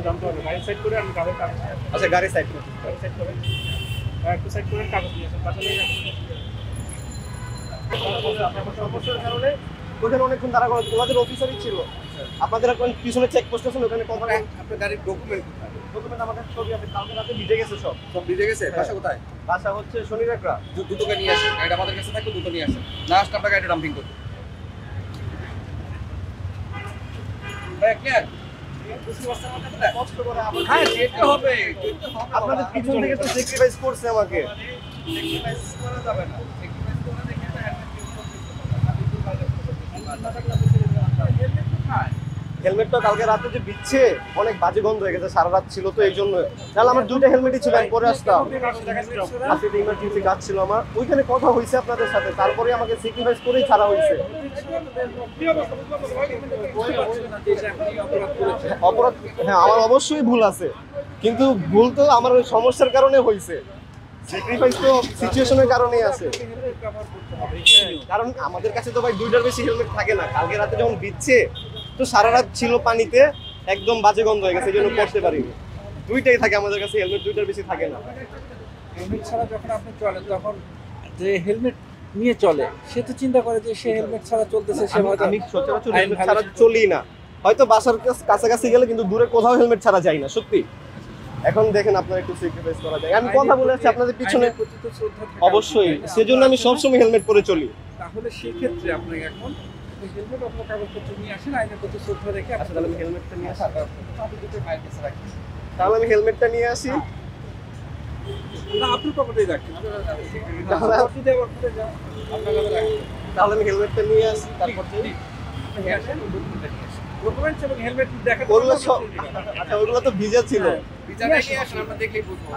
জানতে হবে। গাড়ি সাইড করে আমি কাগজ কাগজ আচ্ছা গাড়ি সাইড করুন। গাড়ি সাইড করেন। একটু সাইড করেন, কাগজ নিয়ে আসেন। পাশে নিয়ে আসেন। আপনার সমস্যার কারণে ওখানে অনেকক্ষণ দাঁড়া করা ওদের অফিসারই ছিল। আপনাদের এখন পিছনে চেক পোস্ট আছে ওখানে কথা আপনার গাড়ির ডকুমেন্ট কোথায়? ডকুমেন্ট আমার কাছে ছবি আছে, কালকে রাতে ভিজে গেছে সব। সব ভিজে গেছে? বাসা কোথায়? বাসা হচ্ছে শনিরাকড়া। দুটোকে নিয়ে আসেন, গাড়িটা আমাদের কাছে থাকবে, দুটো নিয়ে আসেন। না আসলে আপনার গাড়িটা ডাম্পিং করবে। ভাই ক্লিয়ার? কষ্ট করে আমার হ্যাঁ যেতে হবে, আপনাদের পিছন থেকে তো স্যাক্রিফাইস করছে আমাকে। স্যাক্রিফাইস করা যাবে না। স্যাক্রিফাইস করা দেখে তো হেলমেটটা কালকে রাতে যে বিচ্ছে অনেক বাজে গন্ধ হয়ে গেছে, সারা রাত ছিল তো এই জন্য। তাহলে আমার দুইটা হেলমেটই ছিল, আমি পরে আসতাম। আজকে ইমার্জেন্সি কাজ ছিল আমার, ওইখানে কথা হয়েছে আপনাদের সাথে, তারপরে আমাকে স্যাক্রিফাইস করেই ছাড়া হয়েছে। অপরাধ হ্যাঁ আমার অবশ্যই ভুল আছে, কিন্তু ভুল তো আমার ওই সমস্যার কারণে হয়েছে, স্যাক্রিফাইস তো সিচুয়েশনের কারণেই আছে। কারণ আমাদের কাছে তো ভাই দুইটার বেশি হেলমেট থাকে না। কালকে রাতে যখন বিচ্ছে তো সারা রাত ছিল পানিতে, একদম বাজে গন্ধ হয়ে গেছে, এই জন্য করতে পারিনি। দুইটাই থাকে আমাদের কাছে হেলমেট, দুইটার বেশি থাকে না। হেলমেট ছাড়া যখন আপনি চলেন তখন যে হেলমেট নিয়ে চলে সে তো চিন্তা করে যে সে হেলমেট ছাড়া চলতেছে, সে হয়তো আমি সচরাচর হেলমেট ছাড়া চলি না, হয়তো বাসার কাছাকাছি গেলে, কিন্তু দূরে কোথাও হেলমেট ছাড়া যাই না সত্যি। এখন দেখেন আপনার একটু স্যাক্রিফাইস করা যায়, আমি কথা বলে আসছি আপনাদের পিছনে। আইনের প্রতি তো শ্রদ্ধা থাকা অবশ্যই, উচিত। সেজন্য আমি সবসময় হেলমেট পরে চলি। তাহলে সেই ক্ষেত্রে আপনাকে এখন হেলমেট আপনার কাগজপত্র নিয়ে আসেন, আইনের প্রতি শ্রদ্ধা রেখে আচ্ছা তাহলে আমি হেলমেটটা নিয়ে আসি। আপনি দুটো মায়ের কাছে রাখেন। তাহলে আমি হেলমেটটা নিয়ে আসি। না আপনি পকেটেই রাখেন, তাহলে অসুবিধা করতে যান আপনার কাছে রাখেন। তাহলে আমি হেলমেটটা নিয়ে আসি, তারপর নিয়ে আসেন, ডকুমেন্টটা নিয়ে আসেন। ডকুমেন্টস এবং হেলমেট দেখা ওগুলো সব আচ্ছা ওগুলো তো ভিজা ছিল। বিচারে নিয়ে আসেন, আমরা দেখলেই বুঝবো।